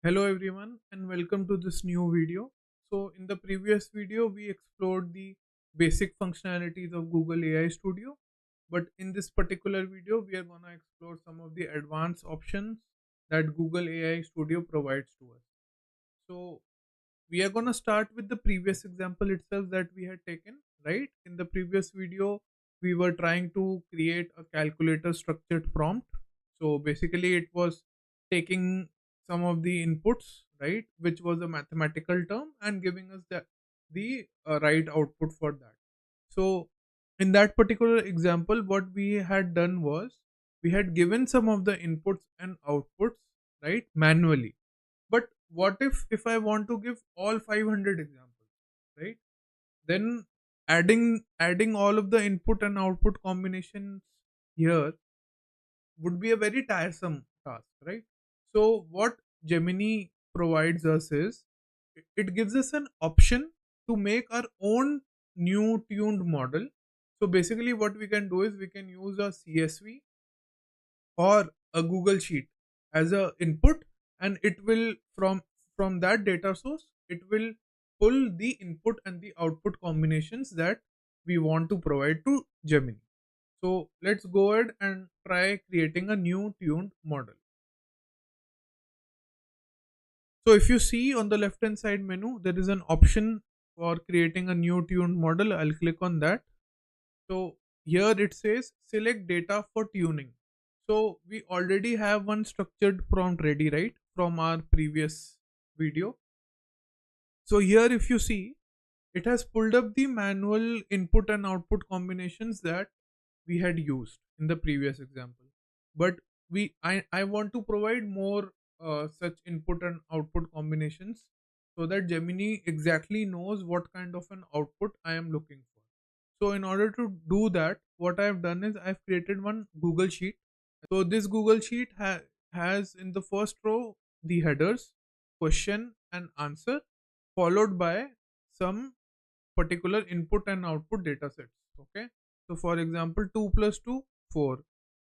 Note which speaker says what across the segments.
Speaker 1: Hello everyone and welcome to this new video. So in the previous video we explored the basic functionalities of Google AI Studio, but in this particular video we are going to explore some of the advanced options that Google AI Studio provides to us. So we are going to start with the previous example itself that we had taken, right? In the previous video we were trying to create a calculator structured prompt. So basically it was taking some of the inputs, right, which was a mathematical term, and giving us the right output for that. So in that particular example what we had done was we had given some of the inputs and outputs, right, manually. But what if I want to give all 500 examples, right? Then adding all of the input and output combinations here would be a very tiresome task, right? So what Gemini provides us is it gives us an option to make our own new tuned model. So basically what we can do is we can use a CSV or a Google Sheet as a input, and it will from that data source it will pull the input and the output combinations that we want to provide to Gemini. So let's go ahead and try creating a new tuned model. So if you see on the left hand side menu, there is an option for creating a new tuned model. I'll click on that. So here it says select data for tuning. So we already have one structured prompt ready, right, from our previous video. So here if you see, it has pulled up the manual input and output combinations that we had used in the previous example. But I want to provide more such input and output combinations so that Gemini exactly knows what kind of an output I am looking for. So in order to do that, what I've done is I've created one Google Sheet. So this Google Sheet has in the first row the headers, question and answer, followed by some particular input and output data sets. Okay. So for example, 2 plus 2, 4,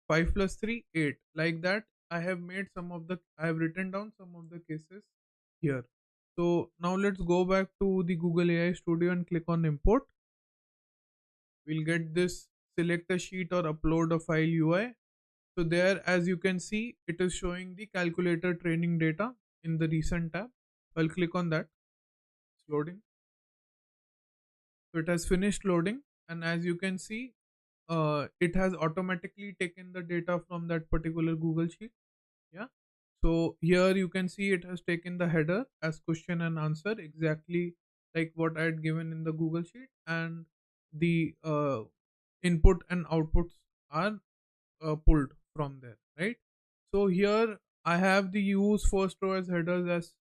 Speaker 1: 5 plus 3, 8. Like that, I have written down some of the cases here. So now let's go back to the Google AI Studio and click on import. We'll get this select a sheet or upload a file UI. So there, as you can see, it is showing the calculator training data in the recent tab. I'll click on that. It's loading. So it has finished loading, and as you can see, it has automatically taken the data from that particular Google Sheet. Yeah. So here you can see it has taken the header as question and answer, exactly like what I had given in the Google Sheet, and the input and outputs are pulled from there, right? So here I have the use first row as headers as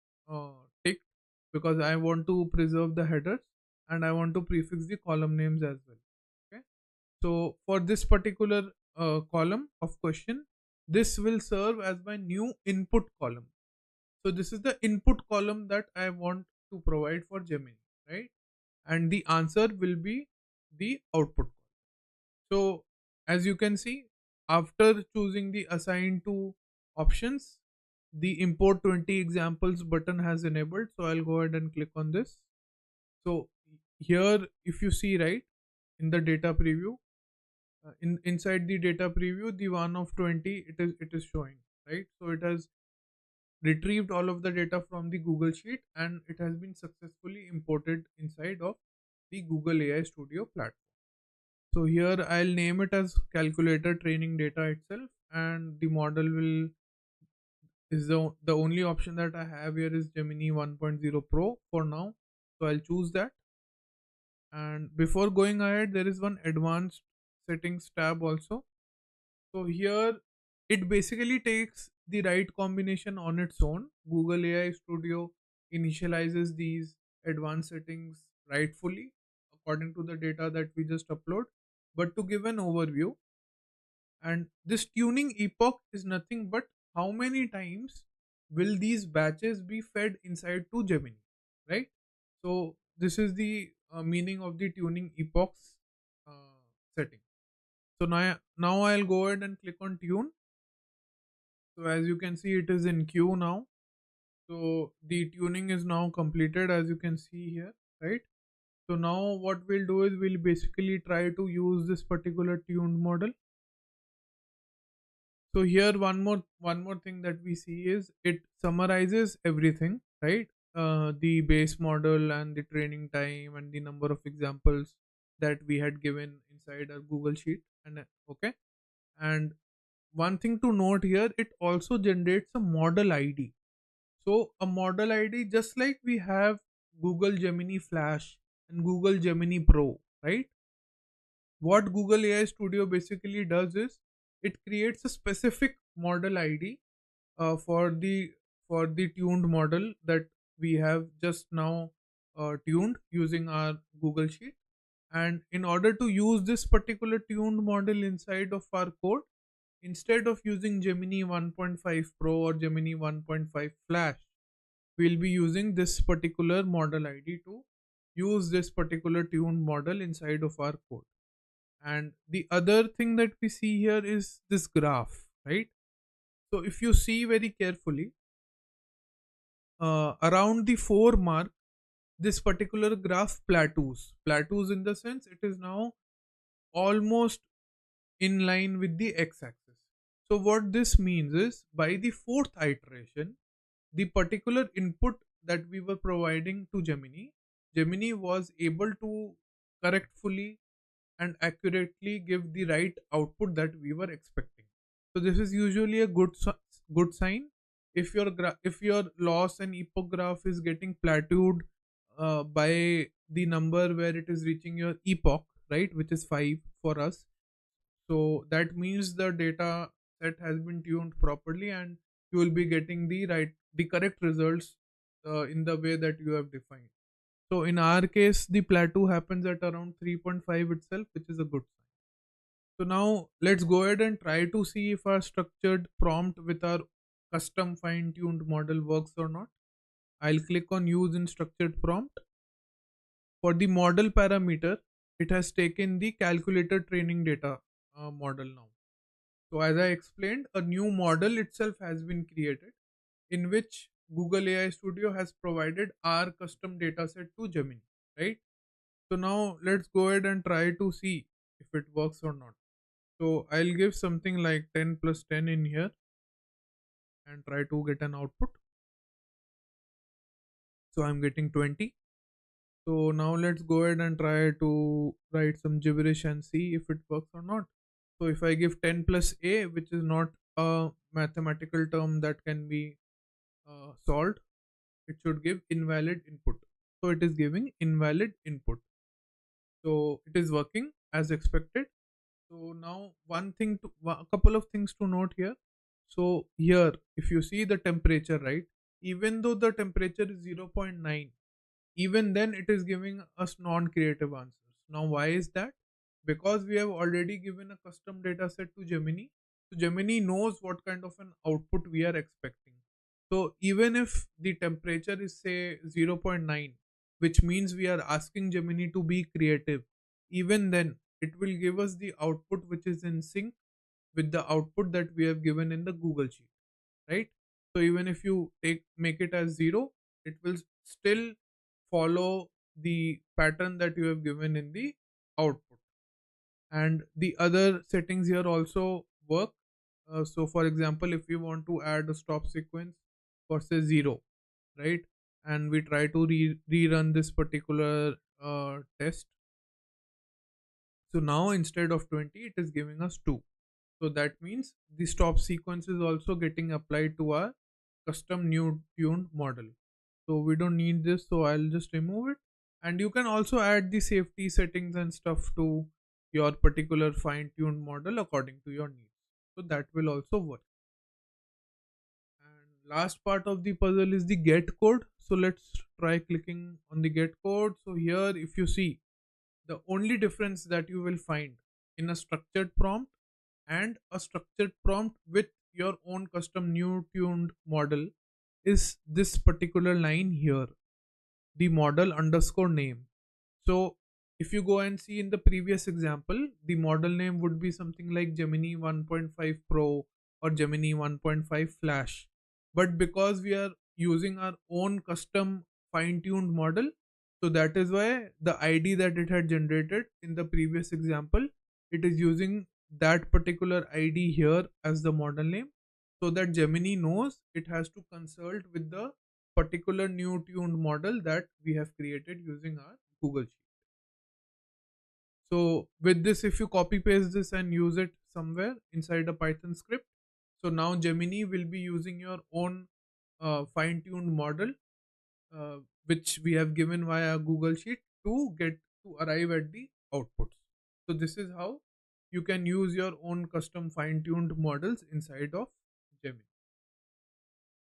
Speaker 1: ticked because I want to preserve the headers and I want to prefix the column names as well. Okay. So for this particular column of question, this will serve as my new input column. So this is the input column that I want to provide for Gemini, right? And the answer will be the output. So as you can see, after choosing the assign to options, the import 20 examples button has enabled. So I'll go ahead and click on this. So here, if you see right in the data preview, inside the data preview, the one of 20 it is showing, right. So it has retrieved all of the data from the Google Sheet and it has been successfully imported inside of the Google AI Studio platform. So here I'll name it as calculator training data itself, and the model will is the only option that I have here is Gemini 1.0 Pro for now. So I'll choose that. And before going ahead, there is one advanced settings tab also. So here it basically takes the right combination on its own. Google AI Studio initializes these advanced settings rightfully according to the data that we just upload. But to give an overview, and this tuning epoch is nothing but how many times will these batches be fed inside to Gemini, right? So this is the meaning of the tuning epochs setting. So now I'll go ahead and click on tune. So as you can see, it is in queue now. So the tuning is now completed, as you can see here, right? So now what we'll do is we'll basically try to use this particular tuned model. So here one more thing that we see is it summarizes everything, right? The base model and the training time and the number of examples that we had given inside our Google Sheet. And okay, and one thing to note here, it also generates a model ID. So a model ID, just like we have Google Gemini Flash and Google Gemini Pro, right? What Google AI Studio basically does is it creates a specific model ID for the tuned model that we have just now tuned using our Google Sheet. And in order to use this particular tuned model inside of our code, instead of using Gemini 1.5 Pro or Gemini 1.5 Flash, we'll be using this particular model ID to use this particular tuned model inside of our code. And the other thing that we see here is this graph, right? So if you see very carefully, around the 4 mark, this particular graph plateaus in the sense it is now almost in line with the x-axis. So what this means is by the fourth iteration, the particular input that we were providing to Gemini was able to correctfully and accurately give the right output that we were expecting. So this is usually a good sign. If your loss and epoch graph is getting plateaued by the number where it is reaching your epoch, right, which is 5 for us, so that means the data set has been tuned properly and you will be getting the correct results in the way that you have defined. So in our case, the plateau happens at around 3.5 itself, which is a good sign. So now let's go ahead and try to see if our structured prompt with our custom fine-tuned model works or not. I'll click on use in structured prompt. For the model parameter, it has taken the calculator training data model now. So as I explained, a new model itself has been created in which Google AI Studio has provided our custom dataset to Gemini, right? So now let's go ahead and try to see if it works or not. So I'll give something like 10 plus 10 in here and try to get an output. So I'm getting 20. So now let's go ahead and try to write some gibberish and see if it works or not. So if I give 10 plus a, which is not a mathematical term that can be solved, it should give invalid input. So it is giving invalid input. So it is working as expected. So now a couple of things to note here. So here, if you see the temperature, right, even though the temperature is 0.9, even then it is giving us non-creative answers. Now why is that? Because we have already given a custom data set to Gemini. So Gemini knows what kind of an output we are expecting. So even if the temperature is say 0.9, which means we are asking Gemini to be creative, even then it will give us the output which is in sync with the output that we have given in the Google Sheet, right? So even if you make it as 0, it will still follow the pattern that you have given in the output. And the other settings here also work. So for example, if we want to add a stop sequence for say 0, right, and we try to rerun this particular test, so now instead of 20 it is giving us 2. So that means the stop sequence is also getting applied to our custom new tuned model. So we don't need this, so I'll just remove it. And you can also add the safety settings and stuff to your particular fine-tuned model according to your needs. So that will also work. And last part of the puzzle is the get code. So let's try clicking on the get code. So here, if you see, the only difference that you will find in a structured prompt and a structured prompt with your own custom new tuned model is this particular line here, the model underscore name. So if you go and see in the previous example, the model name would be something like Gemini 1.5 Pro or Gemini 1.5 Flash. But because we are using our own custom fine-tuned model. So that is why the ID that it had generated in the previous example, it is using that particular ID here as the model name, so that Gemini knows it has to consult with the particular new tuned model that we have created using our Google Sheet. So with this, if you copy paste this and use it somewhere inside a Python script, so now Gemini will be using your own fine-tuned model, uh, which we have given via Google Sheet to get to arrive at the outputs. So this is how you can use your own custom fine-tuned models inside of